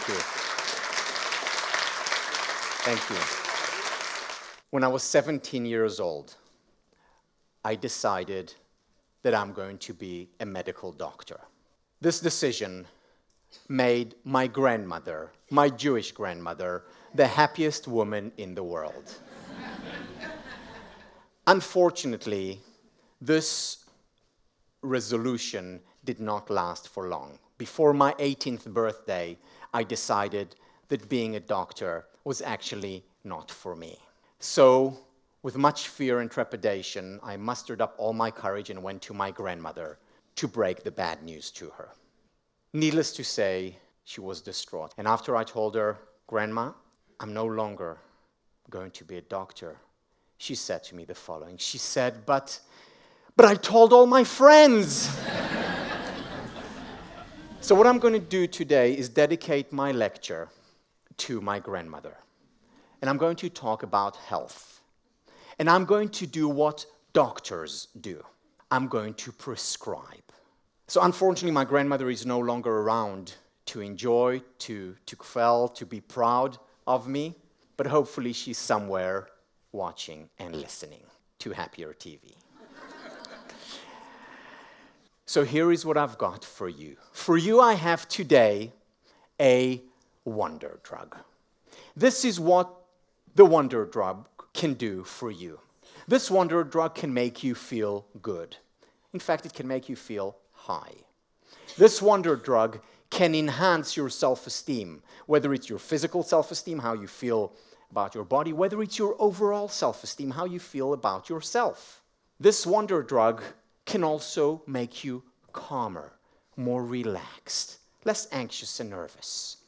Thank you. Thank you. When I was 17 years old, I decided that I'm going to be a medical doctor. This decision made my grandmother, my Jewish grandmother, the happiest woman in the world. Unfortunately, this resolution did not last for long. Before my 18th birthday, I decided that being a doctor was actually not for me. So, with much fear and trepidation, I mustered up all my courage and went to my grandmother to break the bad news to her. Needless to say, she was distraught. And after I told her, "Grandma, I'm no longer going to be a doctor," she said to me the following. She said, but I told all my friends." So what I'm going to do today is dedicate my lecture to my grandmother. And I'm going to talk about health. And I'm going to do what doctors do. I'm going to prescribe. So unfortunately, my grandmother is no longer around to enjoy, to quell, to be proud of me. But hopefully she's somewhere watching and listening to Happier TV. So here is what I've got for you. For you, I have today a wonder drug. This is what the wonder drug can do for you. This wonder drug can make you feel good. In fact, it can make you feel high. This wonder drug can enhance your self-esteem, whether it's your physical self-esteem, how you feel about your body, whether it's your overall self-esteem, how you feel about yourself. This wonder drug can also make you calmer, more relaxed, less anxious and nervous.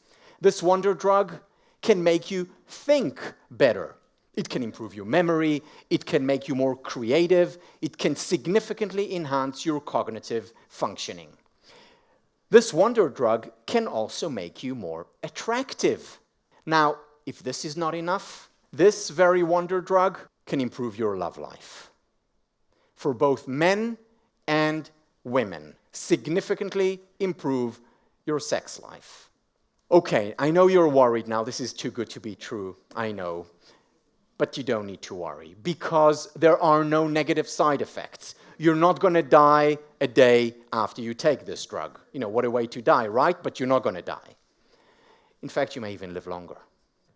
This wonder drug can make you think better. It can improve your memory, it can make you more creative, it can significantly enhance your cognitive functioning. This wonder drug can also make you more attractive. Now, if this is not enough, this very wonder drug can improve your love life. For both men and women, significantly improve your sex life. Okay, I know you're worried now. This is too good to be true, I know. But you don't need to worry, because there are no negative side effects. You're not going to die a day after you take this drug. You know, what a way to die, right? But you're not going to die. In fact, you may even live longer.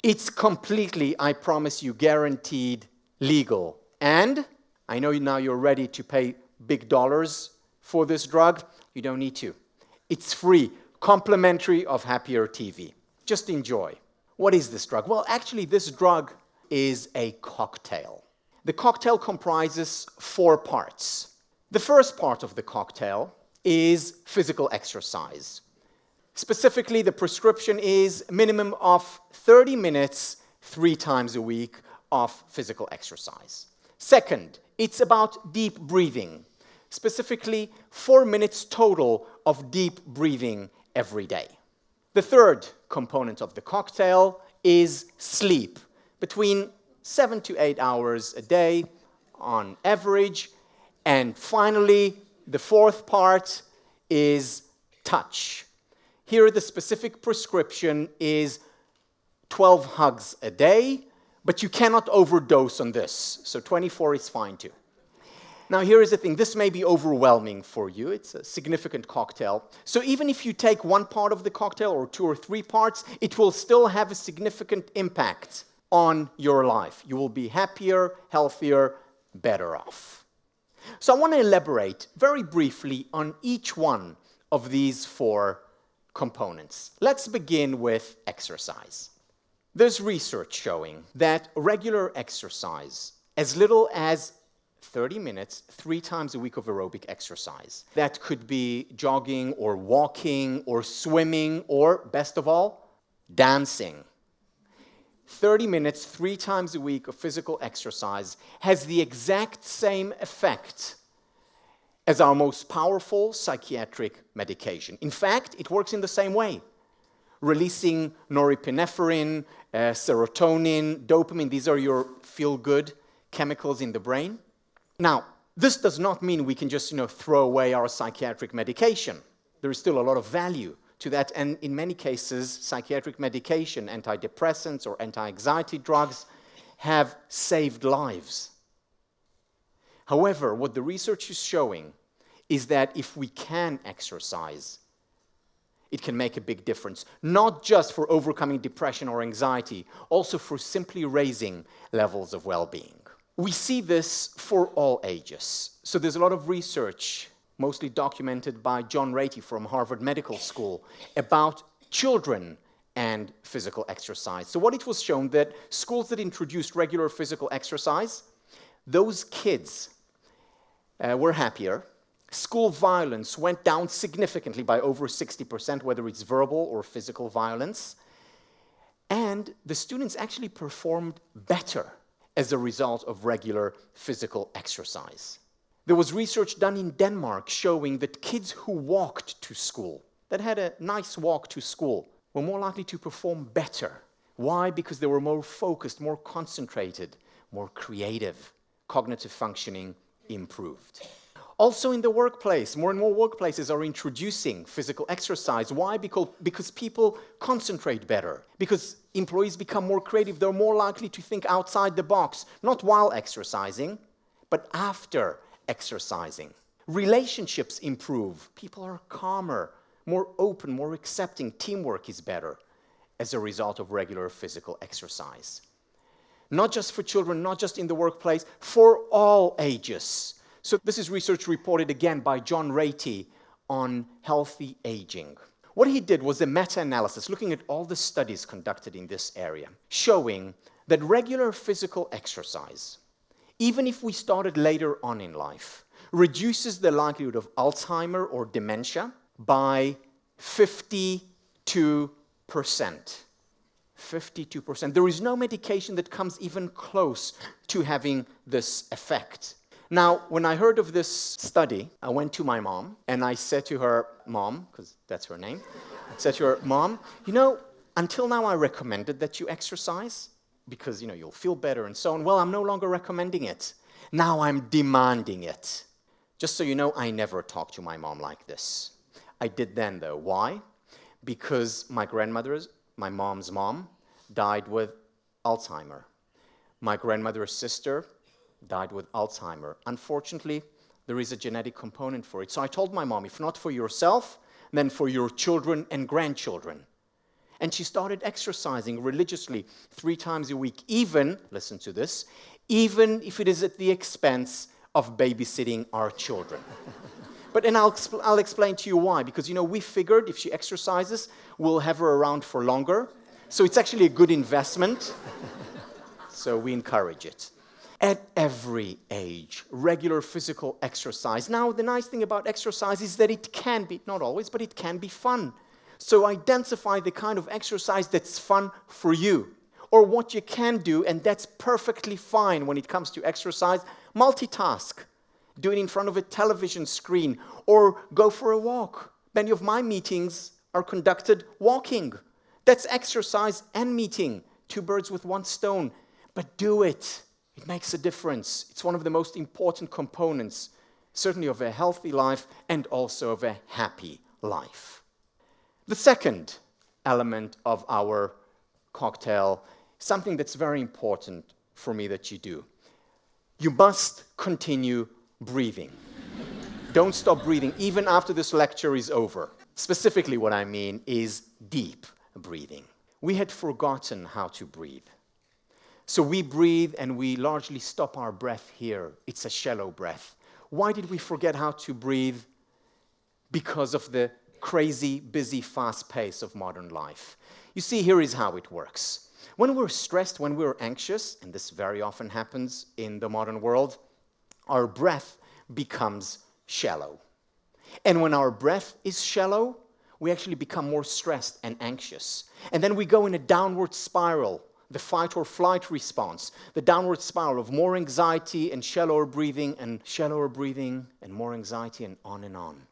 It's completely, I promise you, guaranteed legal. And I know now you're ready to pay big dollars for this drug. You don't need to. It's free, complimentary of Happier TV. Just enjoy. What is this drug? Well, actually, this drug is a cocktail. The cocktail comprises 4 parts. The first part of the cocktail is physical exercise. Specifically, the prescription is minimum of 30 minutes, 3 times a week of physical exercise. Second, it's about deep breathing. Specifically, 4 minutes total of deep breathing every day. The third component of the cocktail is sleep, between 7 to 8 hours a day on average. And finally, the fourth part is touch. Here, the specific prescription is 12 hugs a day, but you cannot overdose on this, so 24 is fine too. Now, here is the thing. This may be overwhelming for you. It's a significant cocktail. So even if you take one part of the cocktail or 2 or 3 parts, it will still have a significant impact on your life. You will be happier, healthier, better off. So I want to elaborate very briefly on each one of these 4 components. Let's begin with exercise. There's research showing that regular exercise, as little as 30 minutes, 3 times a week of aerobic exercise. That could be jogging or walking or swimming or, best of all, dancing. 30 minutes, 3 times a week of physical exercise has the exact same effect as our most powerful psychiatric medication. In fact, it works in the same way, releasing norepinephrine, serotonin, dopamine. These are your feel-good chemicals in the brain. Now, this does not mean we can just, throw away our psychiatric medication. There is still a lot of value to that, and in many cases, psychiatric medication, antidepressants or anti-anxiety drugs, have saved lives. However, what the research is showing is that if we can exercise, it can make a big difference, not just for overcoming depression or anxiety, also for simply raising levels of well-being. We see this for all ages. So there's a lot of research, mostly documented by John Ratey from Harvard Medical School, about children and physical exercise. So what it was shown that schools that introduced regular physical exercise, those kids were happier. School violence went down significantly by over 60%, whether it's verbal or physical violence. And the students actually performed better as a result of regular physical exercise. There was research done in Denmark showing that kids who walked to school, that had a nice walk to school, were more likely to perform better. Why? Because they were more focused, more concentrated, more creative. Cognitive functioning improved. Also in the workplace, more and more workplaces are introducing physical exercise. Why? Because people concentrate better. Because employees become more creative. They're more likely to think outside the box, not while exercising, but after exercising. Relationships improve. People are calmer, more open, more accepting. Teamwork is better as a result of regular physical exercise. Not just for children, not just in the workplace, for all ages. So this is research reported again by John Ratey on healthy aging. What he did was a meta-analysis looking at all the studies conducted in this area, showing that regular physical exercise, even if we started later on in life, reduces the likelihood of Alzheimer or dementia by 52%. 52%. There is no medication that comes even close to having this effect. Now, when I heard of this study, I went to my mom, and I said to her, Mom, because that's her name, I said to her, Mom, you know, until now I recommended that you exercise, because, you know, you'll feel better and so on. Well, I'm no longer recommending it. Now I'm demanding it. Just so you know, I never talked to my mom like this. I did then, though. Why? Because my mom's mom, died with Alzheimer. My grandmother's sister died with Alzheimer. Unfortunately, there is a genetic component for it. So I told my mom, if not for yourself, then for your children and grandchildren. And she started exercising religiously 3 times a week, even, listen to this, even if it is at the expense of babysitting our children. And I'll explain to you why. Because, you know, we figured if she exercises, we'll have her around for longer. So it's actually a good investment. So we encourage it. At every age, regular physical exercise. Now, the nice thing about exercise is that it can be, not always, but it can be fun. So identify the kind of exercise that's fun for you, or what you can do, and that's perfectly fine when it comes to exercise. Multitask. Do it in front of a television screen, or go for a walk. Many of my meetings are conducted walking. That's exercise and meeting. 2 birds with 1 stone. But do it. It makes a difference. It's one of the most important components, certainly of a healthy life and also of a happy life. The second element of our cocktail, something that's very important for me that you do. You must continue breathing. Don't stop breathing, even after this lecture is over. Specifically, what I mean is deep breathing. We had forgotten how to breathe. So we breathe and we largely stop our breath here. It's a shallow breath. Why did we forget how to breathe? Because of the crazy, busy, fast pace of modern life. You see, here is how it works. When we're stressed, when we're anxious, and this very often happens in the modern world, our breath becomes shallow. And when our breath is shallow, we actually become more stressed and anxious. And then we go in a downward spiral, the fight or flight response, the downward spiral of more anxiety and shallower breathing and more anxiety and on and on.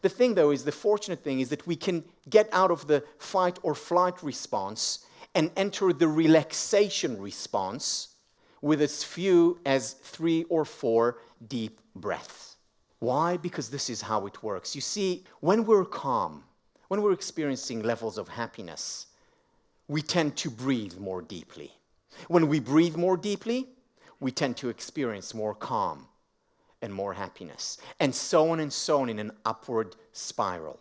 The thing, though, is the fortunate thing is that we can get out of the fight or flight response and enter the relaxation response with as few as 3 or 4 deep breaths. Why? Because this is how it works. You see, when we're calm, when we're experiencing levels of happiness, we tend to breathe more deeply. When we breathe more deeply, we tend to experience more calm and more happiness, and so on in an upward spiral.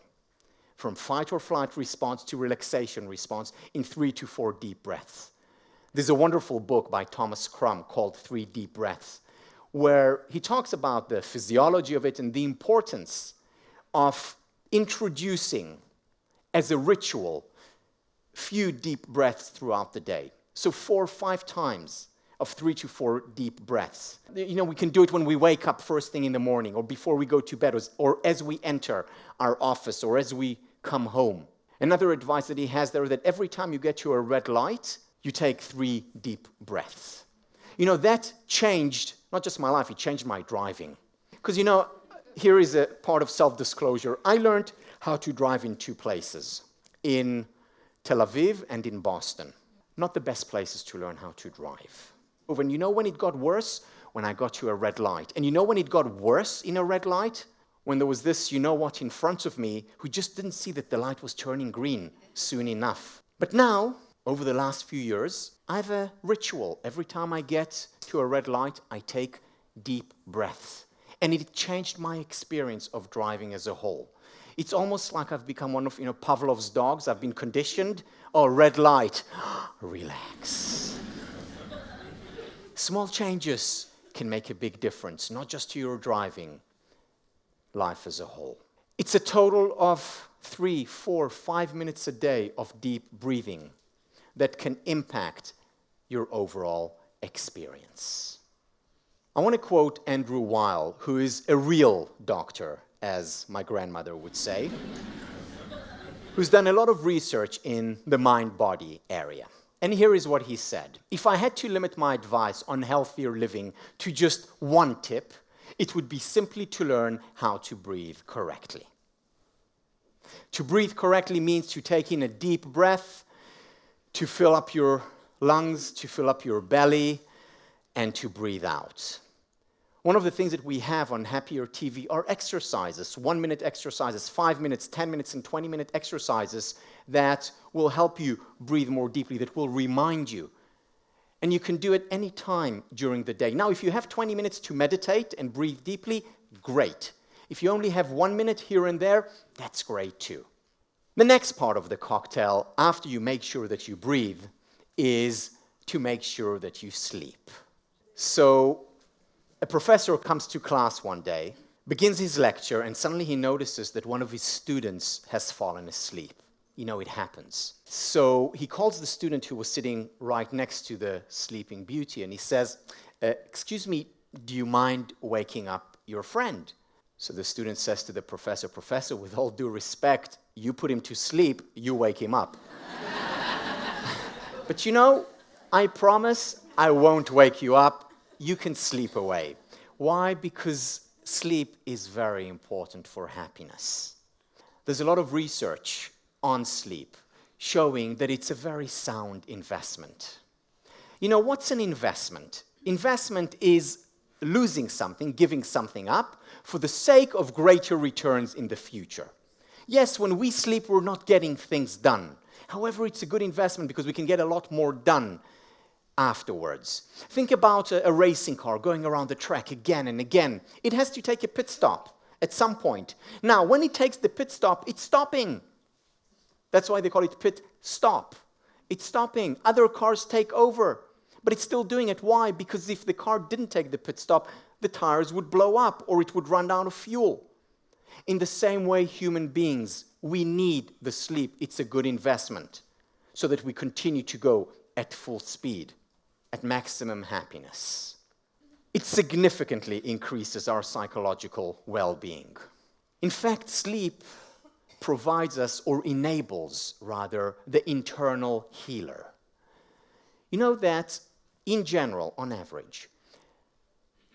From fight or flight response to relaxation response in 3 to 4 deep breaths. There's a wonderful book by Thomas Crum called 3 Deep Breaths, where he talks about the physiology of it and the importance of introducing as a ritual few deep breaths throughout the day. So 4 or 5 times of 3 to 4 deep breaths. You know, we can do it when we wake up first thing in the morning, or before we go to bed, or as we enter our office, or as we come home. Another advice that he has there, that every time you get to a red light, you take 3 deep breaths. You know, that changed not just my life, it changed my driving. Because, you know, here is a part of self-disclosure. I learned how to drive in 2 places, in Tel Aviv and in Boston. Not the best places to learn how to drive. And you know when it got worse? When I got to a red light. And you know when it got worse in a red light? When there was this, you know what, in front of me, who just didn't see that the light was turning green soon enough. But now, over the last few years, I have a ritual. Every time I get to a red light, I take deep breaths. And it changed my experience of driving as a whole. It's almost like I've become one of, Pavlov's dogs. I've been conditioned. Oh, red light. Relax. Small changes can make a big difference, not just to your driving life as a whole. It's a total of 3, 4, 5 minutes a day of deep breathing that can impact your overall experience. I want to quote Andrew Weil, who is a real doctor, as my grandmother would say, who's done a lot of research in the mind-body area. And here is what he said. If I had to limit my advice on healthier living to just one tip, it would be simply to learn how to breathe correctly. To breathe correctly means to take in a deep breath, to fill up your lungs, to fill up your belly, and to breathe out. One of the things that we have on Happier TV are exercises, 1-minute exercises, 5 minutes, 10 minutes, and 20-minute exercises that will help you breathe more deeply, that will remind you. And you can do it any time during the day. Now, if you have 20 minutes to meditate and breathe deeply, great. If you only have 1 minute here and there, that's great too. The next part of the cocktail, after you make sure that you breathe, is to make sure that you sleep. So, a professor comes to class one day, begins his lecture, and suddenly he notices that one of his students has fallen asleep. You know, it happens. So he calls the student who was sitting right next to the sleeping beauty, and he says, excuse me, do you mind waking up your friend? So the student says to the professor, Professor, with all due respect, you put him to sleep, you wake him up. But you know, I promise I won't wake you up. You can sleep away. Why? Because sleep is very important for happiness. There's a lot of research on sleep showing that it's a very sound investment. You know, what's an investment? Investment is losing something, giving something up for the sake of greater returns in the future. Yes, when we sleep, we're not getting things done. However, it's a good investment because we can get a lot more done afterwards. Think about a racing car going around the track again and again. It has to take a pit stop at some point. Now, when it takes the pit stop, it's stopping. That's why they call it pit stop. It's stopping. Other cars take over, but it's still doing it. Why? Because if the car didn't take the pit stop, the tires would blow up or it would run out of fuel. In the same way, human beings, we need the sleep. It's a good investment so that we continue to go at full speed, at maximum happiness. It significantly increases our psychological well-being. In fact, sleep provides us, or enables, rather, the internal healer. You know that, in general, on average,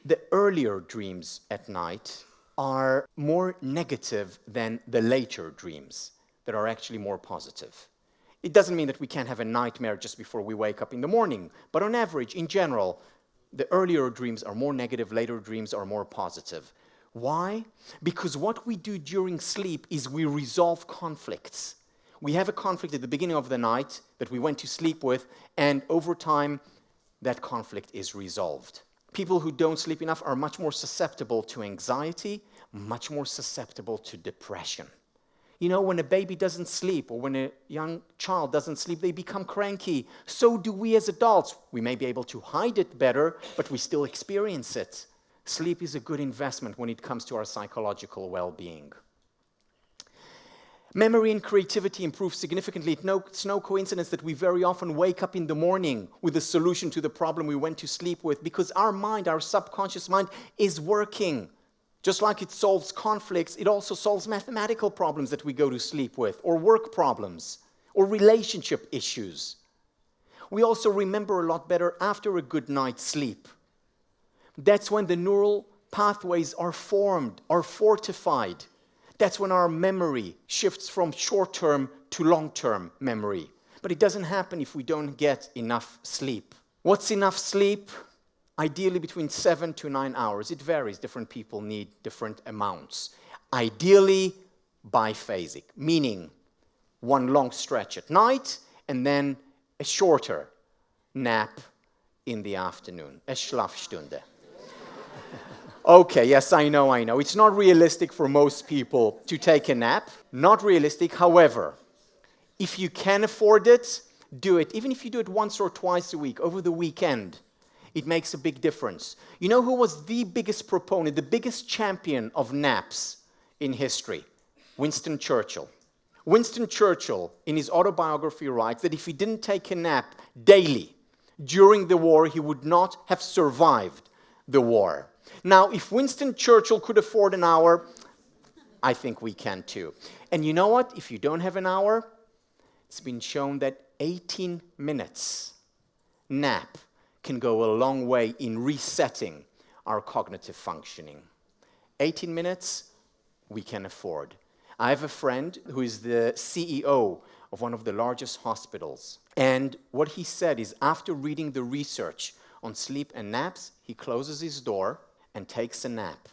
the earlier dreams at night are more negative than the later dreams that are actually more positive. It doesn't mean that we can't have a nightmare just before we wake up in the morning, but on average, in general, the earlier dreams are more negative, later dreams are more positive. Why? Because what we do during sleep is we resolve conflicts. We have a conflict at the beginning of the night that we went to sleep with, and over time, that conflict is resolved. People who don't sleep enough are much more susceptible to anxiety, much more susceptible to depression. You know, when a baby doesn't sleep or when a young child doesn't sleep, they become cranky. So do we as adults. We may be able to hide it better, but we still experience it. Sleep is a good investment when it comes to our psychological well-being. Memory and creativity improve significantly. It's no coincidence that we very often wake up in the morning with a solution to the problem we went to sleep with, because our mind, our subconscious mind, is working. Just like it solves conflicts, it also solves mathematical problems that we go to sleep with, or work problems, or relationship issues. We also remember a lot better after a good night's sleep. That's when the neural pathways are formed, are fortified. That's when our memory shifts from short-term to long-term memory. But it doesn't happen if we don't get enough sleep. What's enough sleep? Ideally between 7 to 9 hours. It varies. Different people need different amounts. Ideally biphasic, meaning one long stretch at night and then a shorter nap in the afternoon, a Schlafstunde. Okay, yes, I know. It's not realistic for most people to take a nap. Not realistic. However, if you can afford it, do it. Even if you do it once or twice a week, over the weekend, it makes a big difference. You know who was the biggest proponent, the biggest champion of naps in history? Winston Churchill. Winston Churchill, in his autobiography, writes that if he didn't take a nap daily during the war, he would not have survived the war. Now, if Winston Churchill could afford an hour, I think we can too. And you know what? If you don't have an hour, it's been shown that 18 minutes nap can go a long way in resetting our cognitive functioning. 18 minutes, we can afford. I have a friend who is the CEO of one of the largest hospitals. And what he said is, after reading the research on sleep and naps, he closes his door and takes a nap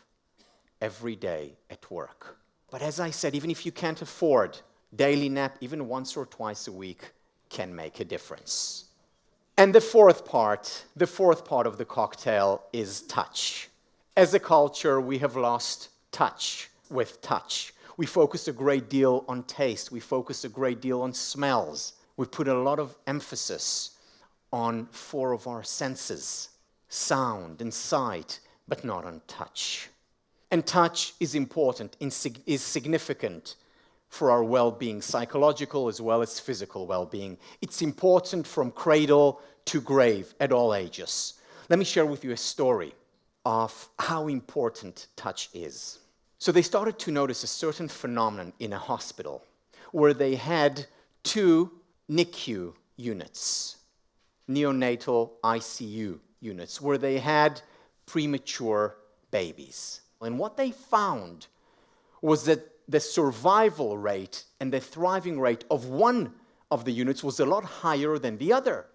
every day at work. But as I said, even if you can't afford daily nap, even once or twice a week can make a difference. And the fourth part of the cocktail is touch. As a culture, we have lost touch with touch. We focus a great deal on taste. We focus a great deal on smells. We put a lot of emphasis on 4 of our senses, sound and sight, but not on touch. And touch is important, is significant for our well-being, psychological as well as physical well-being. It's important from cradle to grave at all ages. Let me share with you a story of how important touch is. So they started to notice a certain phenomenon in a hospital where they had 2 NICU units, neonatal ICU units, where they had premature babies. And what they found was that the survival rate and the thriving rate of one of the units was a lot higher than the other.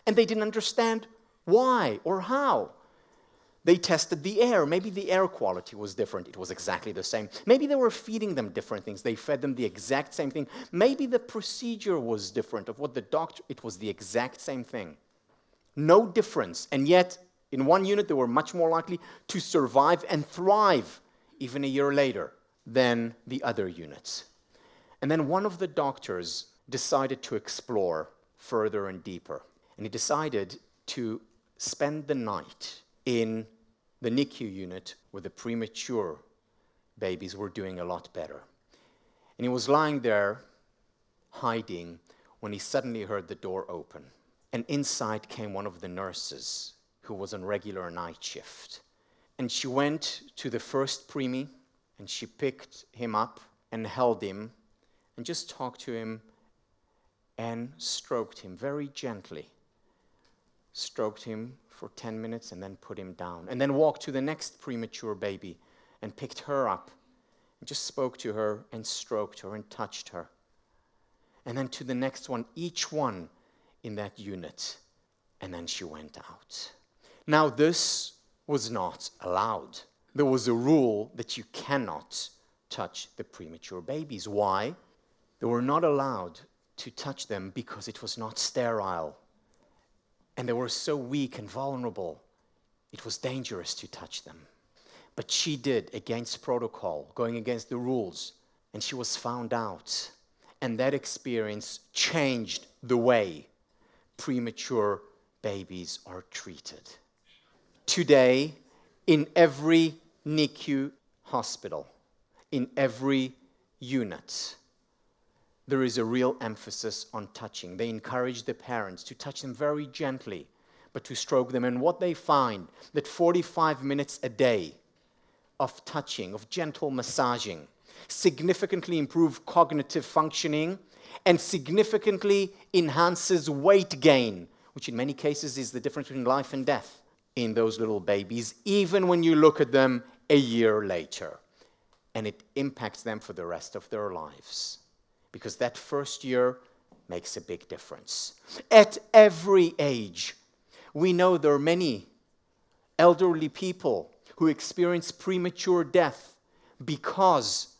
And they didn't understand why or how. They tested the air. Maybe the air quality was different. It was exactly the same. Maybe they were feeding them different things. They fed them the exact same thing. Maybe the procedure was different of what the doctor, it was the exact same thing. No difference. And yet, in one unit, they were much more likely to survive and thrive even a year later than the other units. And then one of the doctors decided to explore further and deeper. And he decided to spend the night in the NICU unit where the premature babies were doing a lot better. And he was lying there, hiding, when he suddenly heard the door open. And inside came one of the nurses who was on regular night shift. And she went to the first preemie, and she picked him up and held him and just talked to him and stroked him very gently. Stroked him for 10 minutes and then put him down. And then walked to the next premature baby and picked her up and just spoke to her and stroked her and touched her. And then to the next one, each one in that unit. And then she went out. Now this was not allowed. there was a rule that you cannot touch the premature babies. Why? They were not allowed to touch them because it was not sterile. And they were so weak and vulnerable, it was dangerous to touch them. But she did, against protocol, going against the rules, and she was found out. And that experience changed the way premature babies are treated. Today, in every NICU hospital, in every unit, there is a real emphasis on touching. They encourage the parents to touch them very gently, but to stroke them. And what they find, that 45 minutes a day of touching, of gentle massaging, significantly improve cognitive functioning and significantly enhances weight gain, which in many cases is the difference between life and death in those little babies, even when you look at them a year later. And it impacts them for the rest of their lives, because that first year makes a big difference. At every age, we know there are many elderly people who experience premature death because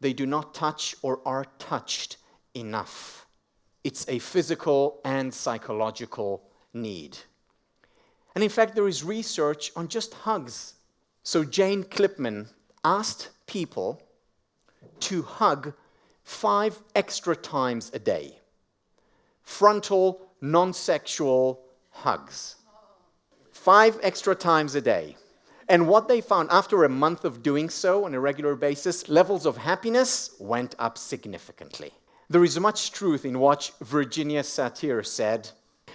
they do not touch or are touched enough. It's a physical and psychological need. And in fact, there is research on just hugs. So Jane Clipman asked people to hug 5 extra times a day. Frontal, non-sexual hugs. 5 extra times a day. And what they found after a month of doing so on a regular basis, levels of happiness went up significantly. There is much truth in what Virginia Satir said.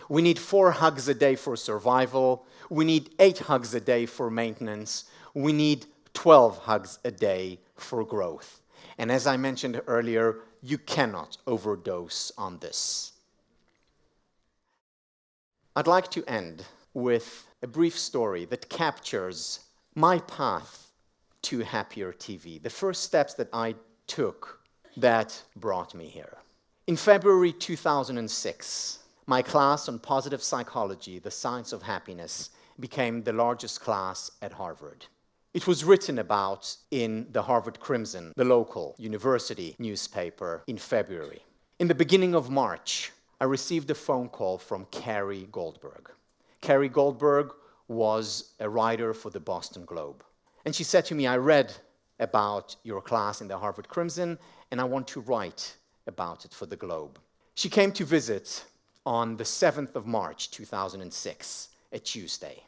We need 4 hugs a day for survival. We need 8 hugs a day for maintenance. We need 12 hugs a day for growth. And as I mentioned earlier, you cannot overdose on this. I'd like to end with a brief story that captures my path to Happier TV, the first steps that I took that brought me here. In February 2006, my class on positive psychology, the science of happiness, became the largest class at Harvard. It was written about in the Harvard Crimson, the local university newspaper, in February. In the beginning of March, I received a phone call from Carrie Goldberg. Carrie Goldberg was a writer for the Boston Globe. And she said to me, I read about your class in the Harvard Crimson, and I want to write about it for the Globe. She came to visit on the 7th of March, 2006, a Tuesday.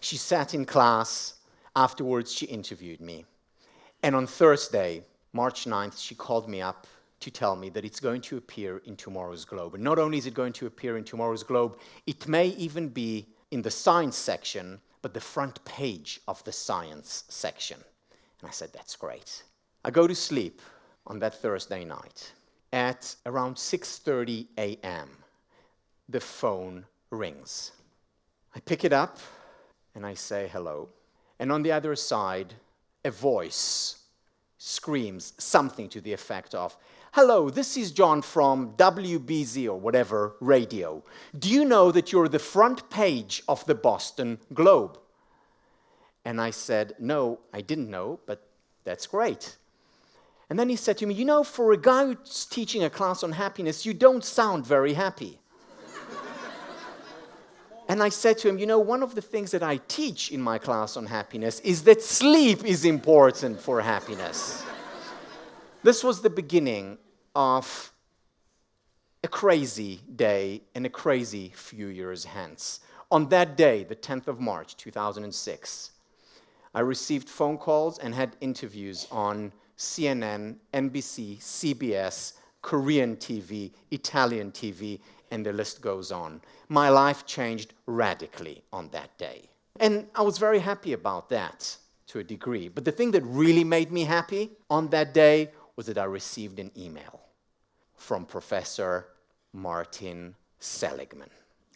She sat in class. Afterwards, she interviewed me. And on Thursday, March 9th, she called me up to tell me that it's going to appear in tomorrow's Globe. And not only is it going to appear in tomorrow's Globe, it may even be in the science section, but the front page of the science section. And I said, that's great. I go to sleep on that Thursday night. At around 6:30 a.m., the phone rings. I pick it up and I say hello. And on the other side, a voice screams something to the effect of, hello, this is John from WBZ or whatever radio. Do you know that you're the front page of the Boston Globe? And I said, no, I didn't know, but that's great. And then he said to me, you know, for a guy who's teaching a class on happiness, you don't sound very happy. And I said to him, you know, one of the things that I teach in my class on happiness is that sleep is important for happiness. This was the beginning of a crazy day and a crazy few years hence. On that day, the 10th of March, 2006, I received phone calls and had interviews on CNN, NBC, CBS, Korean TV, Italian TV, and the list goes on. My life changed radically on that day. And I was very happy about that to a degree. But the thing that really made me happy on that day was that I received an email from Professor Martin Seligman.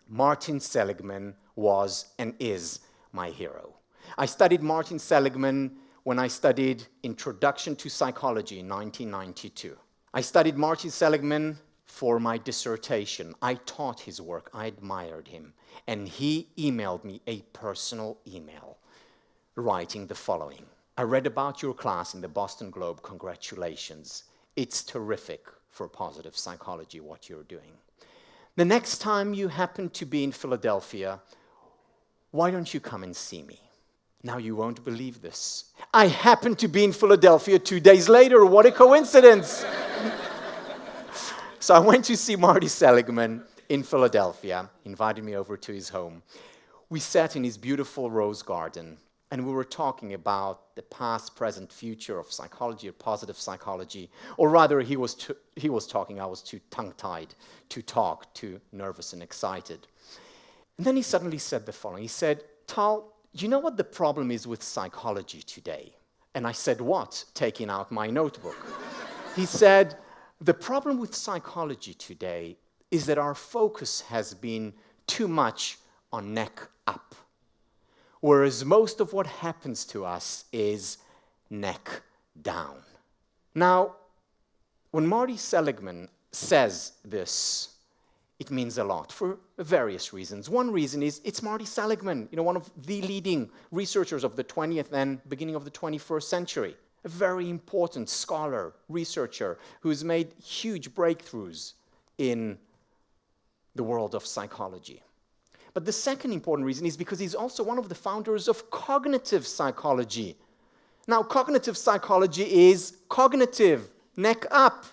Martin Seligman was and is my hero. I studied Martin Seligman when I studied Introduction to Psychology in 1992. I studied Martin Seligman for my dissertation. I taught his work. I admired him. And he emailed me a personal email writing the following. I read about your class in the Boston Globe. Congratulations. It's terrific for positive psychology, what you're doing. The next time you happen to be in Philadelphia, why don't you come and see me? Now you won't believe this. I happened to be in Philadelphia 2 days later. What a coincidence. So I went to see Marty Seligman in Philadelphia, invited me over to his home. We sat in his beautiful rose garden, and we were talking about the past, present, future of psychology or positive psychology. Or rather, he was talking, I was too tongue-tied to talk, too nervous and excited. And then he suddenly said the following. He said, Tal, you know what the problem is with psychology today? And I said, what? Taking out my notebook. He said, the problem with psychology today is that our focus has been too much on neck up, whereas most of what happens to us is neck down. Now, when Marty Seligman says this, it means a lot for various reasons. One reason is it's Marty Seligman, one of the leading researchers of the 20th and beginning of the 21st century. A very important scholar, researcher, who's made huge breakthroughs in the world of psychology. But the second important reason is because he's also one of the founders of cognitive psychology. Now, cognitive psychology is cognitive, neck up.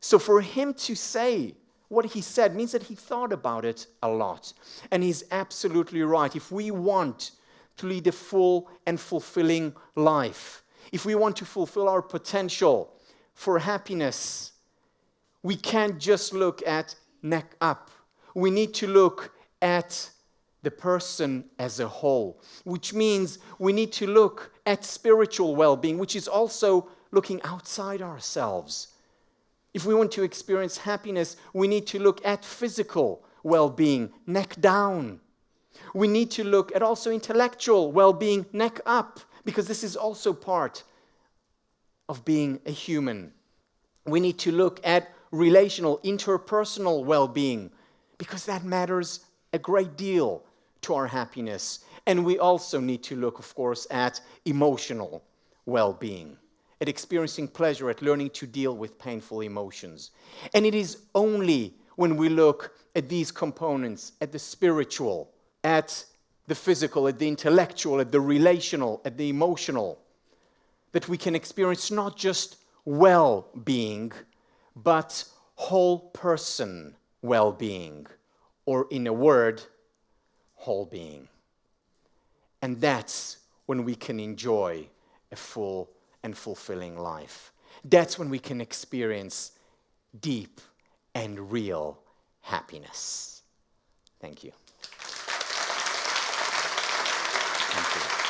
So for him to say what he said means that he thought about it a lot. And he's absolutely right. If we want to lead a full and fulfilling life, if we want to fulfill our potential for happiness, we can't just look at neck up. We need to look at the person as a whole, which means we need to look at spiritual well-being, which is also looking outside ourselves. If we want to experience happiness, we need to look at physical well-being, neck down. We need to look at also intellectual well-being, neck up, because this is also part of being a human. We need to look at relational, interpersonal well-being, because that matters a great deal to our happiness. And we also need to look, of course, at emotional well-being, at experiencing pleasure, at learning to deal with painful emotions. And it is only when we look at these components, at the spiritual, at the physical, at the intellectual, at the relational, at the emotional, that we can experience not just well-being, but whole person well-being, or in a word, whole being. And that's when we can enjoy a full and fulfilling life. That's when we can experience deep and real happiness. Thank you. Thank you.